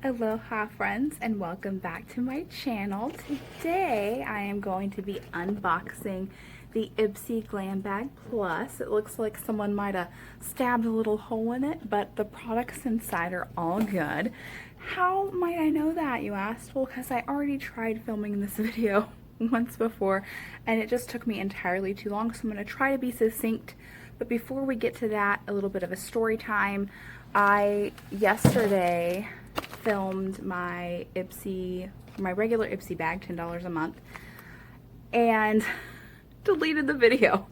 Aloha friends, and welcome back to my channel. Today I am going to be unboxing the Ipsy Glam Bag Plus. It looks like someone might have stabbed a little hole in it, but the products inside are all good. How might I know that, you asked? Well, because I already tried filming this video once before and it just took me entirely too long, so I'm going to try to be succinct. But before we get to that, a little bit of a story time. I yesterday filmed my regular Ipsy bag, $10 a month, and deleted the video.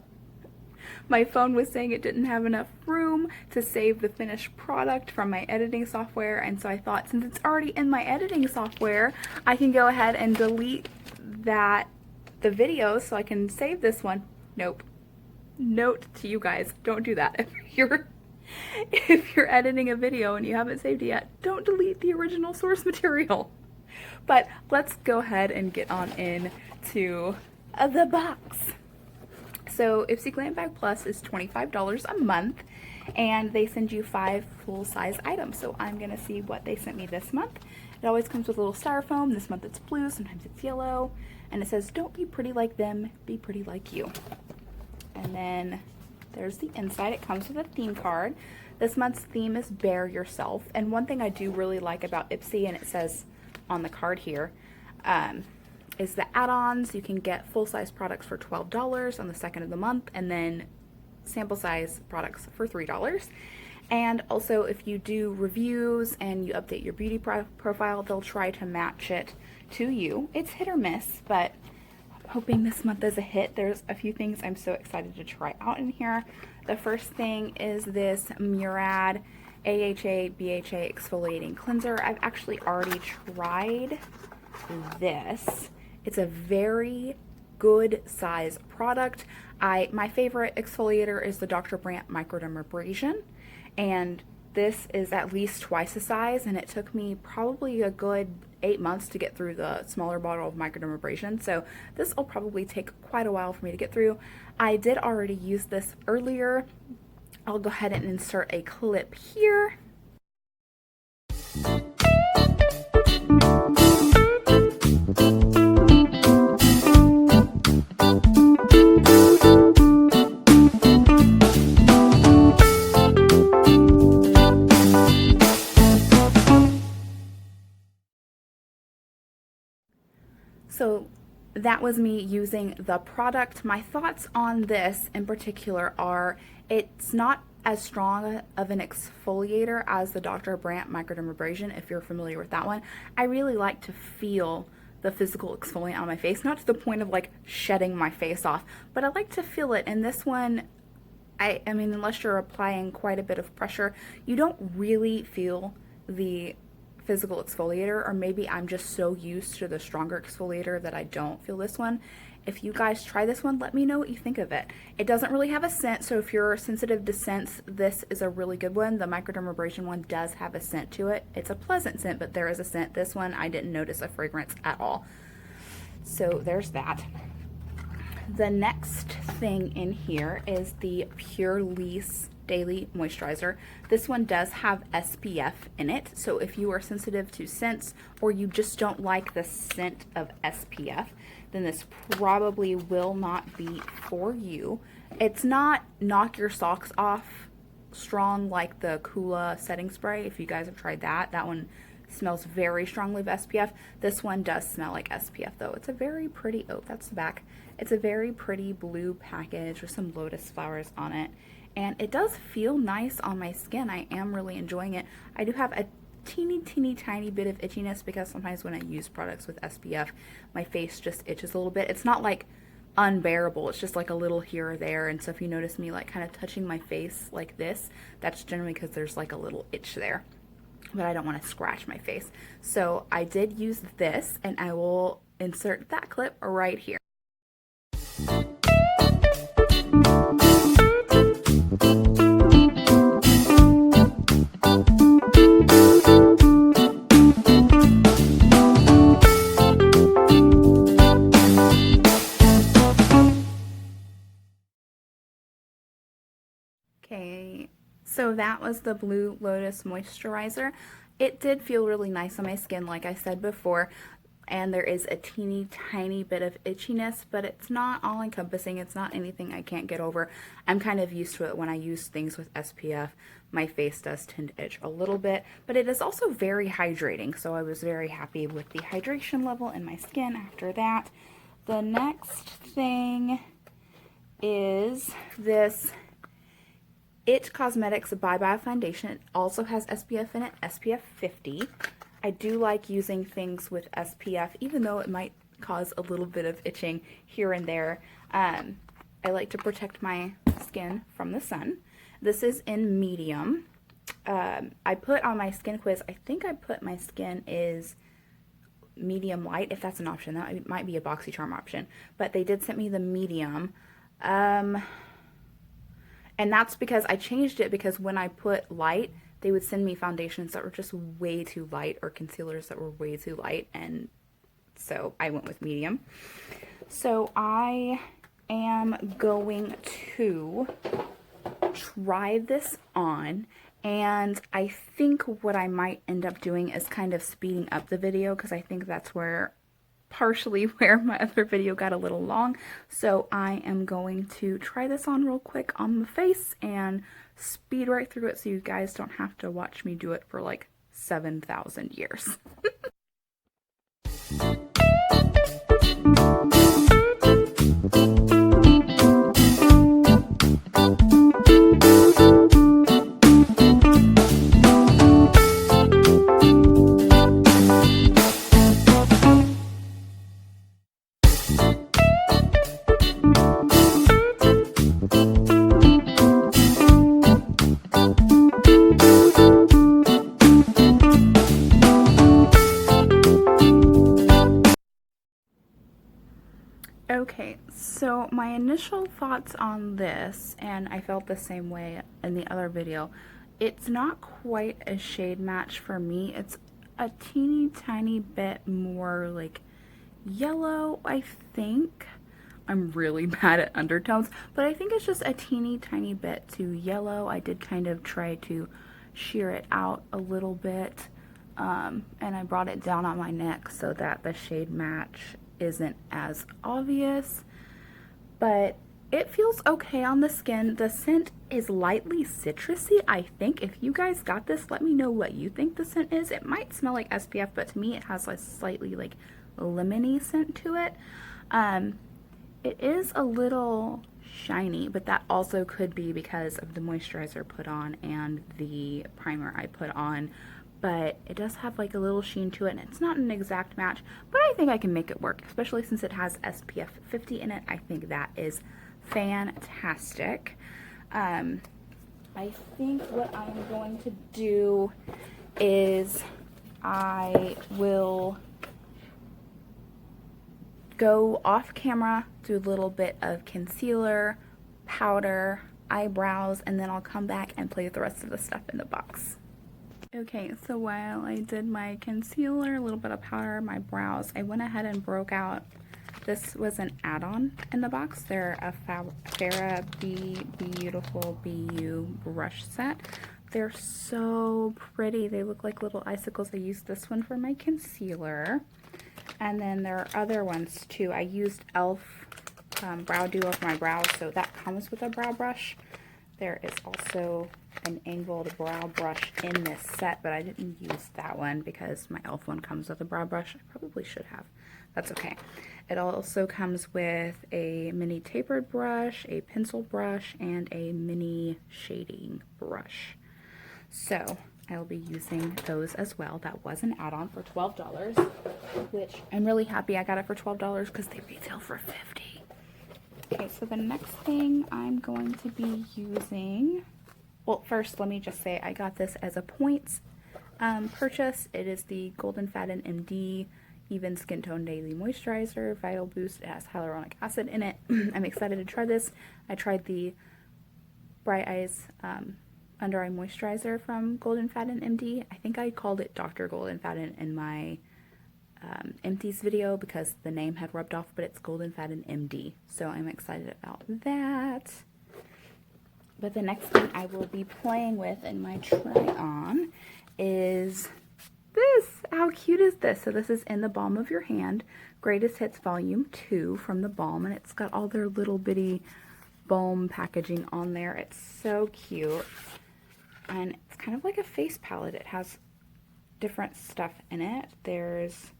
My phone was saying it didn't have enough room to save the finished product from my editing software, and so I thought, since it's already in my editing software, I can go ahead and delete the video so I can save this one. Nope. Note to you guys, don't do that. If you're editing a video and you haven't saved it yet, don't delete the original source material. But let's go ahead and get on into the box. So Ipsy Glam Bag Plus is $25 a month, and they send you 5 full-size items. So I'm gonna see what they sent me this month. It always comes with a little styrofoam. This month it's blue, sometimes it's yellow, and it says, "Don't be pretty like them, be pretty like you." And then there's the inside. It comes with a theme card. This month's theme is Bear Yourself. And one thing I do really like about Ipsy, and it says on the card here, is the add-ons. You can get full-size products for $12 on the second of the month, and then sample size products for $3. And also, if you do reviews and you update your beauty profile, they'll try to match it to you. It's hit or miss, but hoping this month is a hit. There's a few things I'm so excited to try out in here. The first thing is this Murad AHA BHA exfoliating cleanser. I've actually already tried this. It's a very good size product. My favorite exfoliator is the Dr. Brandt Microdermabrasion, and this is at least twice the size, and it took me probably a good 8 months to get through the smaller bottle of microdermabrasion, so this will probably take quite a while for me to get through. I did already use this earlier. I'll go ahead and insert a clip here. So that was me using the product. My thoughts on this in particular are, it's not as strong of an exfoliator as the Dr. Brandt Microdermabrasion, if you're familiar with that one. I really like to feel the physical exfoliant on my face, not to the point of like shedding my face off, but I like to feel it. And this one, I mean, unless you're applying quite a bit of pressure, you don't really feel the physical exfoliator, or maybe I'm just so used to the stronger exfoliator that I don't feel this one. If you guys try this one, let me know what you think of it. It doesn't really have a scent, so if you're sensitive to scents, this is a really good one. The microdermabrasion one does have a scent to it. It's a pleasant scent, but there is a scent. This one, I didn't notice a fragrance at all. So there's that. The next thing in here is the Pure Lease Daily Moisturizer. This one does have SPF in it, so if you are sensitive to scents or you just don't like the scent of SPF, then this probably will not be for you. It's not knock your socks off strong like the Kula setting spray. If you guys have tried that, that one smells very strongly of SPF. This one does smell like SPF though. It's a very pretty, oh, that's the back. It's a very pretty blue package with some lotus flowers on it. And it does feel nice on my skin. I am really enjoying it. I do have a teeny tiny bit of itchiness because sometimes when I use products with SPF, my face just itches a little bit. It's not like unbearable, it's just like a little here or there. And so if you notice me like kind of touching my face like this, that's generally because there's like a little itch there. But I don't want to scratch my face. So I did use this, and I will insert that clip right here. Okay, so that was the Blue Lotus Moisturizer. It did feel really nice on my skin, like I said before, and there is a teeny tiny bit of itchiness, but it's not all encompassing. It's not anything I can't get over. I'm kind of used to it. When I use things with SPF, my face does tend to itch a little bit, but it is also very hydrating, so I was very happy with the hydration level in my skin after that. The next thing is this It Cosmetics Bye Bye Foundation. It also has SPF in it, SPF 50. I do like using things with SPF, even though it might cause a little bit of itching here and there. I like to protect my skin from the sun. This is in medium. I put on my skin quiz, I think I put my skin is medium light, if that's an option. That might be a BoxyCharm option. But they did send me the medium. And that's because I changed it, because when I put light, they would send me foundations that were just way too light, or concealers that were way too light, and so I went with medium. So I am going to try this on, and I think what I might end up doing is kind of speeding up the video, because I think that's where partially where my other video got a little long. So I am going to try this on real quick on the face and speed right through it so you guys don't have to watch me do it for like 7,000 years. Okay, so my initial thoughts on this, and I felt the same way in the other video, it's not quite a shade match for me. It's a teeny tiny bit more like yellow, I think. I'm really bad at undertones, but I think it's just a teeny tiny bit too yellow. I did kind of try to sheer it out a little bit, and I brought it down on my neck so that the shade match isn't as obvious, but it feels okay on the skin. The scent is lightly citrusy, I think. If you guys got this, let me know what you think the scent is. It might smell like SPF, but to me it has a slightly like lemony scent to it. It is a little shiny, but that also could be because of the moisturizer I put on and the primer I put on. But it does have like a little sheen to it, and it's not an exact match, but I think I can make it work, especially since it has SPF 50 in it. I think that is fantastic. I think what I'm going to do is I will go off camera, do a little bit of concealer, powder, eyebrows, and then I'll come back and play with the rest of the stuff in the box. Okay, so while I did my concealer, a little bit of powder, my brows, I went ahead and broke out. This was an add-on in the box. They're a Farrah Beautiful BU brush set. They're so pretty. They look like little icicles. I used this one for my concealer. And then there are other ones too. I used e.l.f. Brow Duo for my brows, so that comes with a brow brush. There is also an angled brow brush in this set, but I didn't use that one because my e.l.f. one comes with a brow brush. I probably should have. That's okay. It also comes with a mini tapered brush, a pencil brush, and a mini shading brush. So I'll be using those as well. That was an add-on for $12, which I'm really happy I got it for $12 because they retail for $50. Okay, so the next thing I'm going to be using, well, first let me just say I got this as a points purchase. It is the Golden Fatten MD Even Skin Tone Daily Moisturizer Vital Boost. It has hyaluronic acid in it. I'm excited to try this. I tried the Bright Eyes Under Eye Moisturizer from Golden Fatten MD. I think I called it Dr. Golden Fatten in my Empties video because the name had rubbed off, but it's Golden Fatten MD. So I'm excited about that. But the next thing I will be playing with in my try-on is this? How cute is this? So this is in the palm of your hand. Greatest Hits Volume 2 from the Balm, and it's got all their little bitty balm packaging on there. It's so cute. And it's kind of like a face palette. It has different stuff in it. There's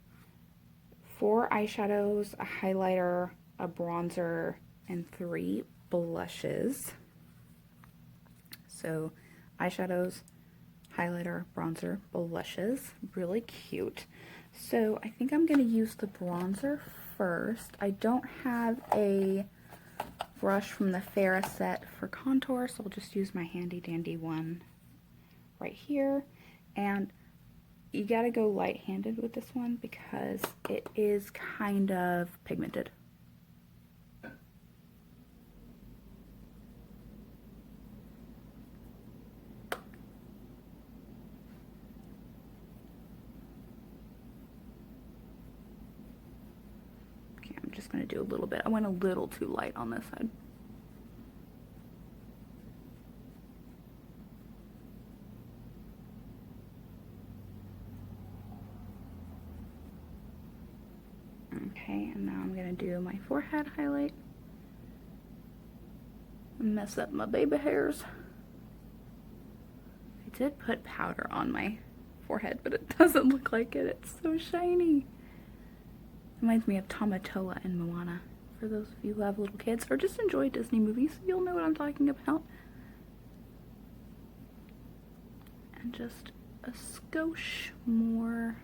4 eyeshadows, a highlighter, a bronzer, and 3 blushes. So eyeshadows, highlighter, bronzer, blushes. Really cute. So I think I'm going to use the bronzer first. I don't have a brush from the Farrah set for contour, so I'll just use my handy dandy one right here. And you gotta go light-handed with this one because it is kind of pigmented. Okay, I'm just gonna do a little bit. I went a little too light on this side. Okay, and now I'm gonna do my forehead highlight. Mess up my baby hairs. I did put powder on my forehead, but it doesn't look like it. It's so shiny. Reminds me of Tamatoa and Moana. For those of you who have little kids or just enjoy Disney movies, you'll know what I'm talking about. And just a skosh more.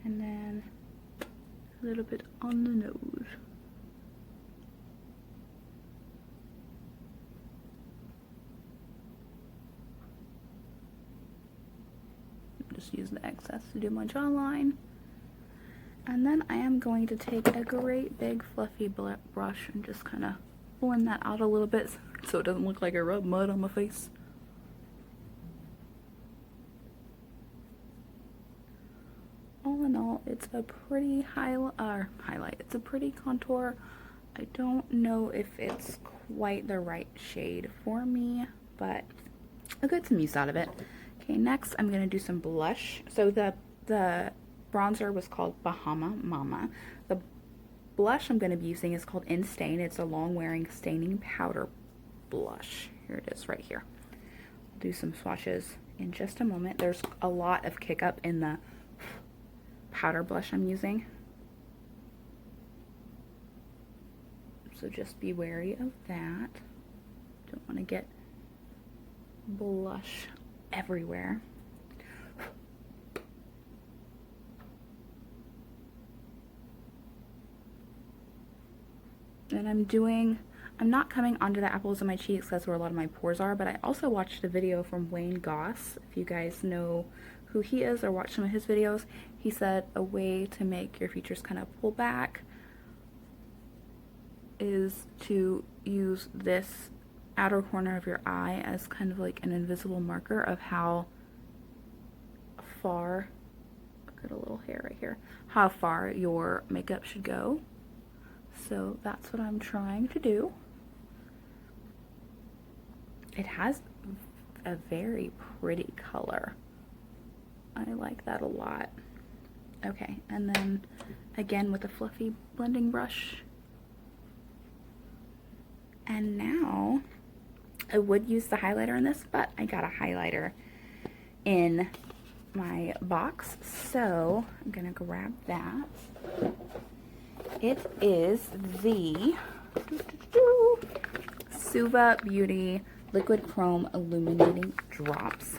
And then a little bit on the nose. Just use the excess to do my jawline. And then I am going to take a great big fluffy brush and just kind of blend that out a little bit so it doesn't look like I rubbed mud on my face. All in all, it's a pretty highlight. It's a pretty contour. I don't know if it's quite the right shade for me, but I'll get some use out of it. Okay, next I'm gonna do some blush. So the bronzer was called Bahama Mama. The blush I'm gonna be using is called In Stain. It's a long-wearing staining powder blush. Here it is right here. I'll do some swatches in just a moment. There's a lot of kick up in the powder blush I'm using, so just be wary of that. Don't want to get blush everywhere. And I'm not coming onto the apples of my cheeks, that's where a lot of my pores are, but I also watched a video from Wayne Goss. If you guys know who he is or watch some of his videos, he said a way to make your features kind of pull back is to use this outer corner of your eye as kind of like an invisible marker of how far, look at a little hair right here, how far your makeup should go. So that's what I'm trying to do. It has a very pretty color. I like that a lot. Okay, and then again with a fluffy blending brush. And now I would use the highlighter in this, but I got a highlighter in my box, so I'm gonna grab that. It is the Suva Beauty Liquid Chrome Illuminating Drops.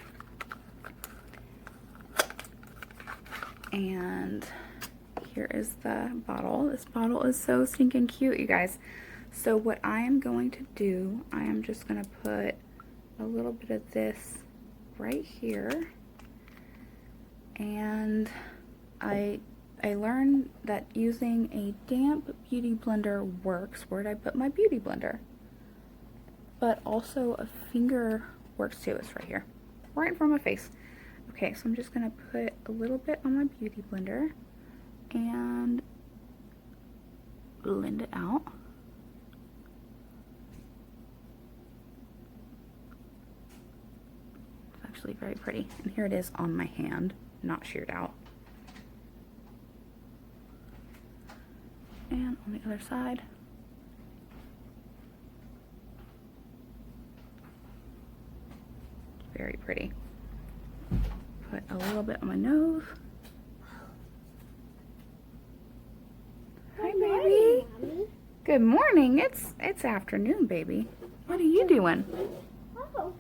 And here is the bottle. This bottle is so stinking cute, you guys. So what I am going to do, I am just going to put a little bit of this right here. And I learned that using a damp beauty blender works. Where did I put my beauty blender? But also a finger works too. It's right here, right in front of my face. Okay, so I'm just gonna put a little bit on my beauty blender and blend it out. actually very pretty. And here it is on my hand, not sheared out. And on the other side. Very pretty. Put a little bit on my nose. Hi, baby. Mommy. Good morning. It's afternoon, baby. What are you doing? Oh.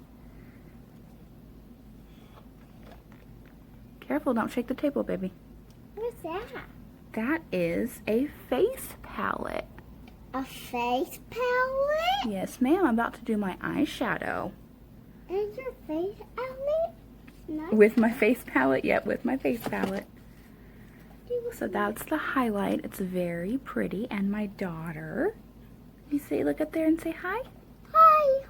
Careful, don't shake the table, baby. What's that? That is a face palette. A face palette? Yes, ma'am. I'm about to do my eyeshadow. Is your face palette? Nice. With my face palette? Yep, with my face palette. So that's the highlight. It's very pretty. And my daughter. You say, look up there and say hi. Hi.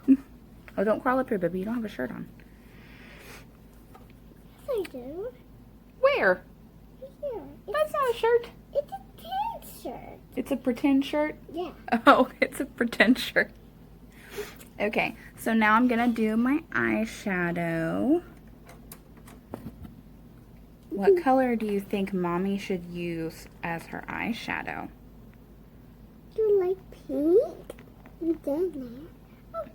Oh, don't crawl up here, baby. You don't have a shirt on. Yes, I do. Where? Here. That's not a shirt. It's a kid's shirt. It's a pretend shirt? Yeah. Oh, it's a pretend shirt. Okay, so now I'm going to do my eyeshadow. What color do you think Mommy should use as her eyeshadow? Do you like pink? You done that? Oh,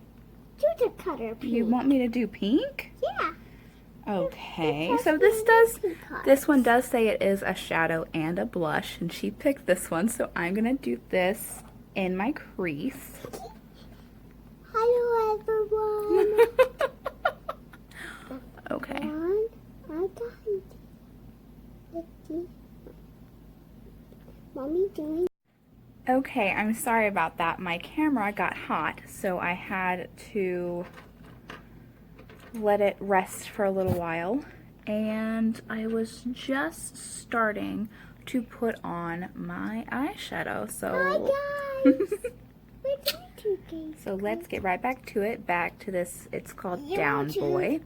choose a color pink. You want me to do pink? Yeah. Okay, so this one does say it is a shadow and a blush, and she picked this one, so I'm going to do this in my crease. Hello, everyone. Okay. I got it. Mommy doing. Okay, I'm sorry about that. My camera got hot, so I had to let it rest for a little while. And I was just starting to put on my eyeshadow. So Hi, guys. We're doing two things. So let's get right back to it. Back to this. It's called You Down will choose- Boy.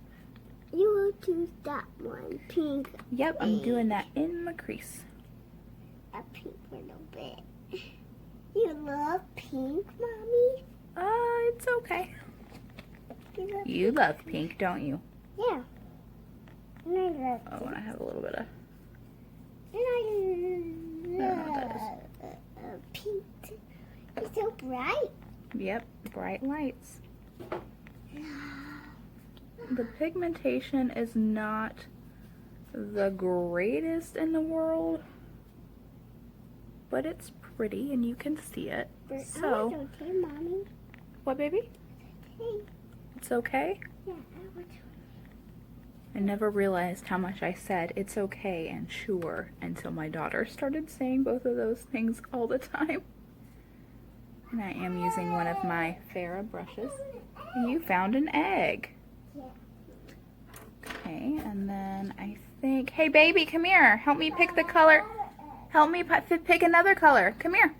You will choose that one, pink. Yep, I'm doing that in my crease. A pink little bit. You love pink, Mommy? It's okay. You love You love pink, don't you? Yeah. And I love Oh, and I have a little bit of... And I don't know what that love pink. It's so bright. Yep, bright lights. The pigmentation is not the greatest in the world, but it's pretty and you can see it. But So, it's okay, Mommy. what, baby? Hey. It's okay? Yeah, I want to. I never realized how much I said it's okay and sure until my daughter started saying both of those things all the time. And I am using one of my Farrah brushes. And you found an egg. Yeah. Okay, and then I think, hey baby, come here. Help me pick the color. Help me pick another color. Come here.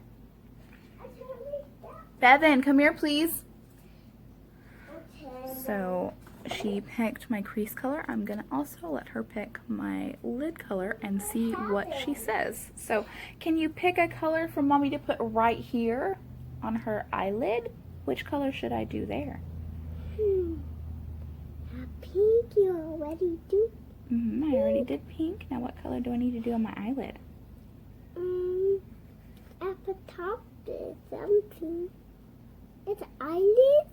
Bevan, come here, please. So she picked my crease color. I'm going to also let her pick my lid color and see what she says. So can you pick a color for Mommy to put right here on her eyelid? Which color should I do there? Pink, you already do. I already did pink. Now what color do I need to do on my eyelid? At the top there's something. It's eyelids?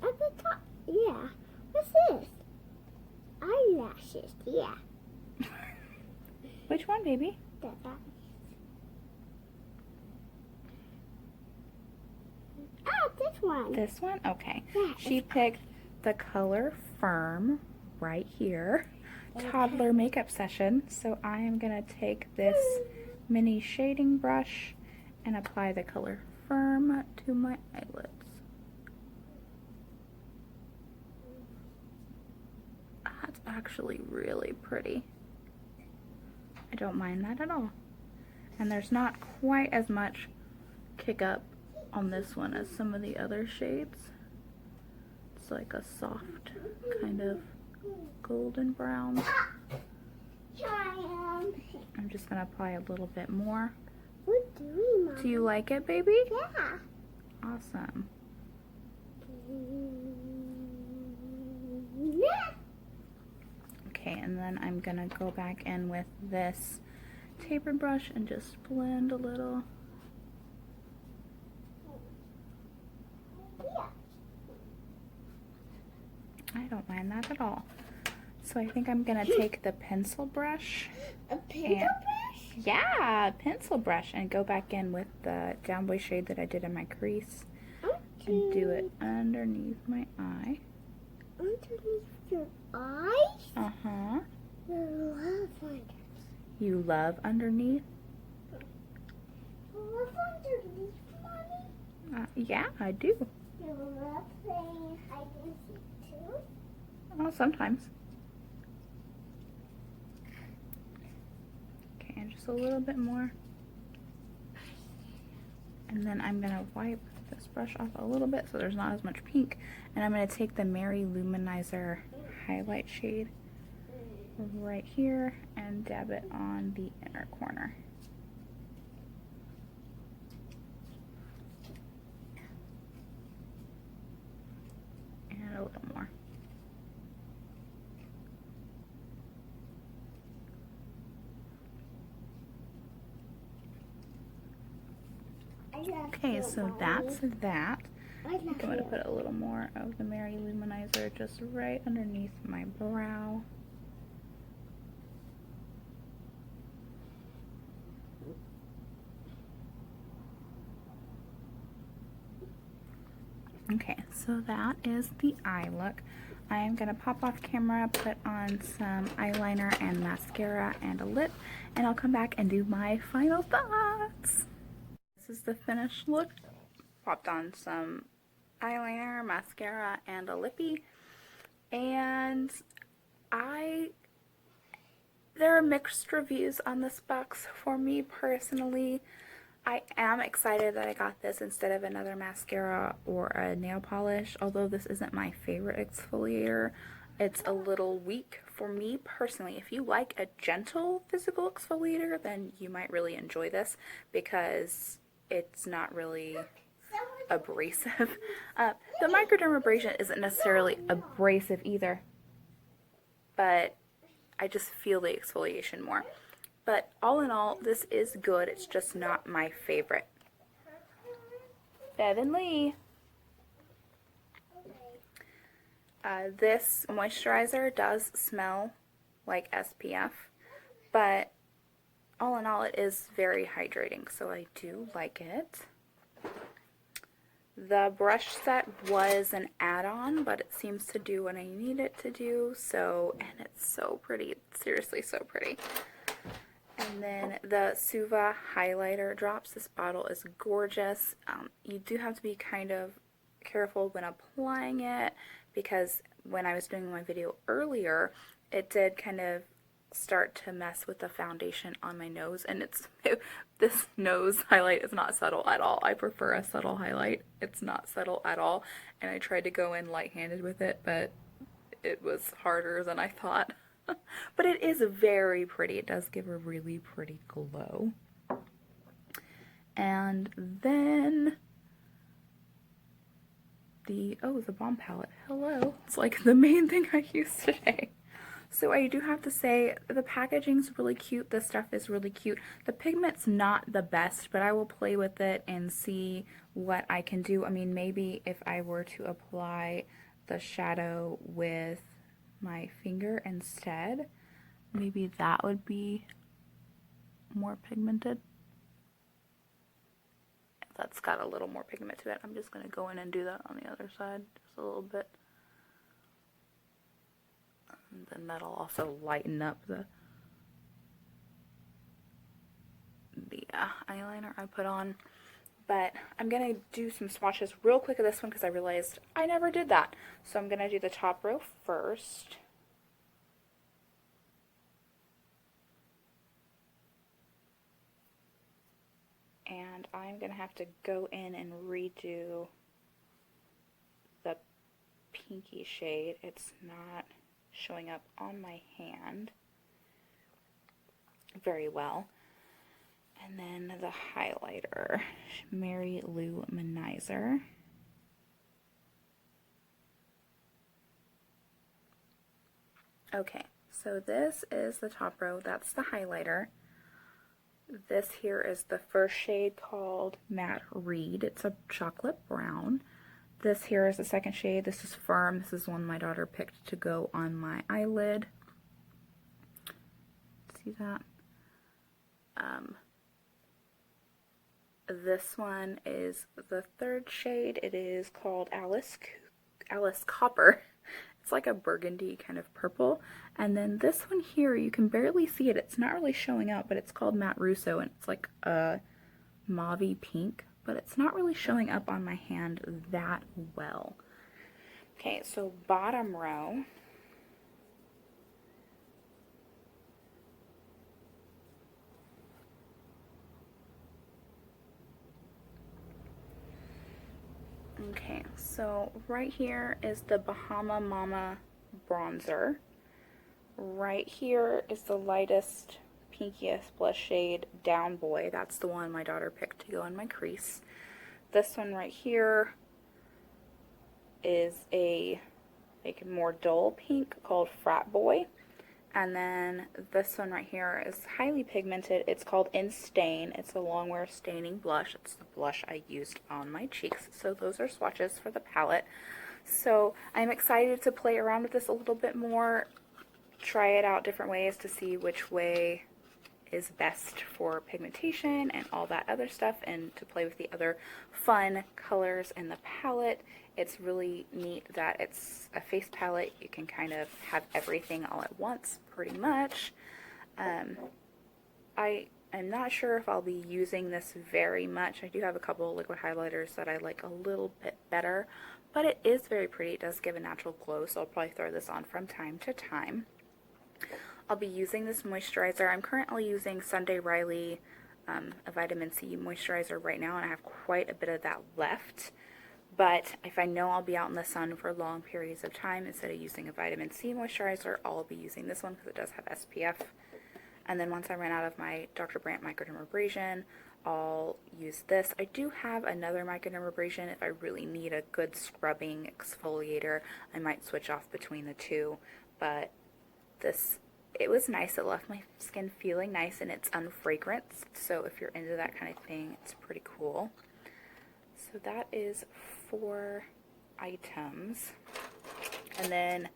At the top, yeah. What's this? Eyelashes, yeah. Which one, baby? This one. This one? Okay. Yeah, She picked the color Firm right here. Toddler makeup session. So I am going to take this mini shading brush and apply the color Firm to my eyelids. That's actually really pretty. I don't mind that at all. And there's not quite as much kick up on this one as some of the other shades. It's like a soft kind of golden brown. I'm just going to apply a little bit more. What are you doing, Mom? Do you like it, baby? Yeah. Awesome. then I'm gonna go back in with this tapered brush and just blend a little. Yeah. I don't mind that at all. So I think I'm gonna take the pencil brush. A pencil brush? Yeah, pencil brush, and go back in with the down boy shade that I did in my crease and do it underneath my eye. Underneath your eyes? Uh-huh. You love underneath. You love underneath? You love underneath, Mommy? Yeah, I do. You love playing hide and seek too? Well, sometimes. Okay, and just a little bit more. And then I'm gonna wipe this brush off a little bit so there's not as much pink. And I'm gonna take the Mary Luminizer highlight shade right here and dab it on the inner corner. And a little more. Okay, so that's that. I'm going to put a little more of the Mary Luminizer just right underneath my brow. Okay, so that is the eye look. I am going to pop off camera, put on some eyeliner and mascara and a lip, and I'll come back and do my final thoughts. This is the finished look. Popped on some eyeliner, mascara, and a lippy, and there are mixed reviews on this box. For me personally, I am excited that I got this instead of another mascara or a nail polish. Although this isn't my favorite exfoliator, it's a little weak for me personally. If you like a gentle physical exfoliator, then you might really enjoy this because it's not really abrasive. The microdermabrasion isn't necessarily abrasive either, but I just feel the exfoliation more. But all in all, this is good. It's just not my favorite. Bevan Lee. This moisturizer does smell like SPF, but all in all, it is very hydrating, so I do like it. The brush set was an add-on, but it seems to do what I need it to do, and it's so pretty. It's seriously so pretty. And then the Suva highlighter drops. This bottle is gorgeous. You do have to be kind of careful when applying it, because when I was doing my video earlier, it did kind of start to mess with the foundation on my nose, and this nose highlight is not subtle at all. I prefer a subtle highlight. It's not subtle at all, and I tried to go in light-handed with it, but it was harder than I thought. But it is very pretty. It does give a really pretty glow. And then the balm palette. Hello. It's like the main thing I use today. So I do have to say, the packaging's really cute. The stuff is really cute. The pigment's not the best, but I will play with it and see what I can do. I mean, maybe if I were to apply the shadow with my finger instead, maybe that would be more pigmented. If that's got a little more pigment to it, I'm just going to go in and do that on the other side just a little bit. And then that'll also lighten up the eyeliner I put on. But I'm going to do some swatches real quick of this one because I realized I never did that. So I'm going to do the top row first. And I'm going to have to go in and redo the pinky shade. It's not showing up on my hand very well. And then the highlighter, Mary Luminizer. Okay, So this is the top row, that's the highlighter. This here is the first shade called Matte Reed. It's a chocolate brown. This here is the second shade. This is Firm. This is one my daughter picked to go on my eyelid. See that? This one is the third shade. It is called Alice Copper. It's like a burgundy kind of purple. And then this one here, you can barely see it. It's not really showing out, but it's called Matte Russo, and it's like a mauvey pink, but it's not really showing up on my hand that well. Okay, so bottom row. Okay, so right here is the Bahama Mama bronzer. Right here is the lightest, pinkiest blush shade, Down Boy. That's the one my daughter picked to go in my crease. This one right here is a like more dull pink called Frat Boy. And then this one right here is highly pigmented. It's called In Stain. It's a longwear staining blush. It's the blush I used on my cheeks. So those are swatches for the palette. So I'm excited to play around with this a little bit more, try it out different ways to see which way is best for pigmentation and all that other stuff, and to play with the other fun colors in the palette. It's really neat that it's a face palette. You can kind of have everything all at once, pretty much. I am not sure if I'll be using this very much. I do have a couple liquid highlighters that I like a little bit better, but it is very pretty. It does give a natural glow, so I'll probably throw this on from time to time. I'll be using this moisturizer. I'm currently using Sunday Riley, a vitamin C moisturizer right now, and I have quite a bit of that left. But if I know I'll be out in the sun for long periods of time, instead of using a vitamin C moisturizer, I'll be using this one because it does have SPF. And then once I run out of my Dr. Brandt microdermabrasion, I'll use this. I do have another microdermabrasion. If I really need a good scrubbing exfoliator, I might switch off between the two. But this, it was nice. It left my skin feeling nice, and it's unfragranced. So if you're into that kind of thing, it's pretty cool. So that is 4 items. And then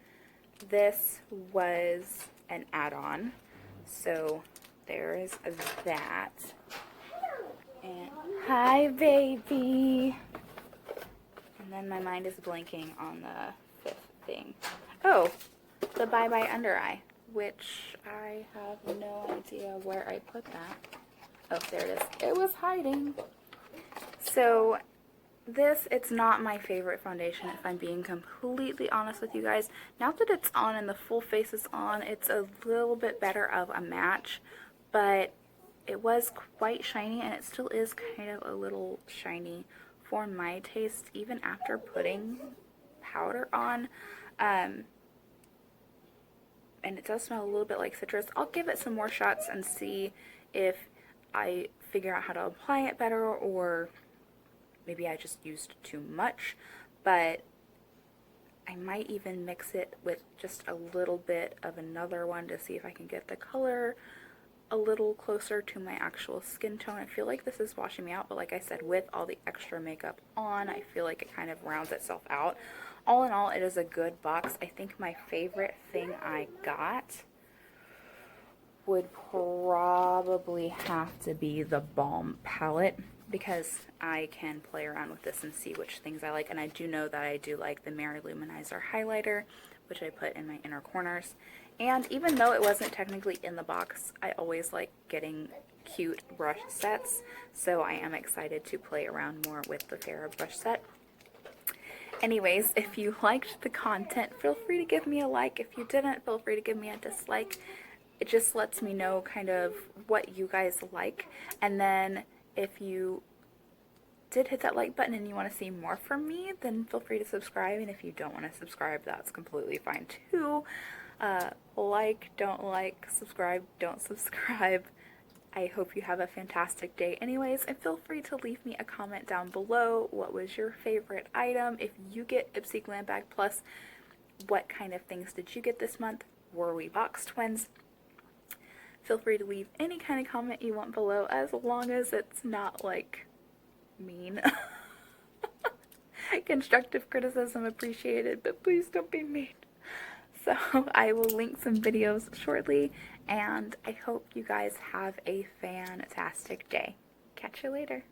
this was an add-on. So there is that. And hi, baby. And then my mind is blanking on the 5th thing. Oh, the Bye Bye Under Eye, which I have no idea where I put that. Oh, there it is. It was hiding. So this, it's not my favorite foundation, if I'm being completely honest with you guys. Now that it's on and the full face is on, it's a little bit better of a match, but it was quite shiny, and it still is kind of a little shiny for my taste, even after putting powder on. And it does smell a little bit like citrus. I'll give it some more shots and see if I figure out how to apply it better, or maybe I just used too much, but I might even mix it with just a little bit of another one to see if I can get the color a little closer to my actual skin tone. I feel like this is washing me out, but like I said, with all the extra makeup on, I feel like it kind of rounds itself out. All in all, it is a good box. I think my favorite thing I got would probably have to be the Balm palette, because I can play around with this and see which things I like. And I do know that I do like the Mary Luminizer highlighter, which I put in my inner corners. And even though it wasn't technically in the box, I always like getting cute brush sets, so I am excited to play around more with the Farrah brush set. Anyways, if you liked the content, feel free to give me a like. If you didn't, feel free to give me a dislike. It just lets me know kind of what you guys like. And then if you did hit that like button and you want to see more from me, then feel free to subscribe. And if you don't want to subscribe, that's completely fine too. Like, don't like, subscribe, don't subscribe. I hope you have a fantastic day anyways, and feel free to leave me a comment down below. What was your favorite item? If you get Ipsy Glam Bag Plus, what kind of things did you get this month? were we box twins? Feel free to leave any kind of comment you want below, as long as it's not like mean. Constructive criticism appreciated, but please don't be mean. So I will link some videos shortly, and I hope you guys have a fantastic day. Catch you later.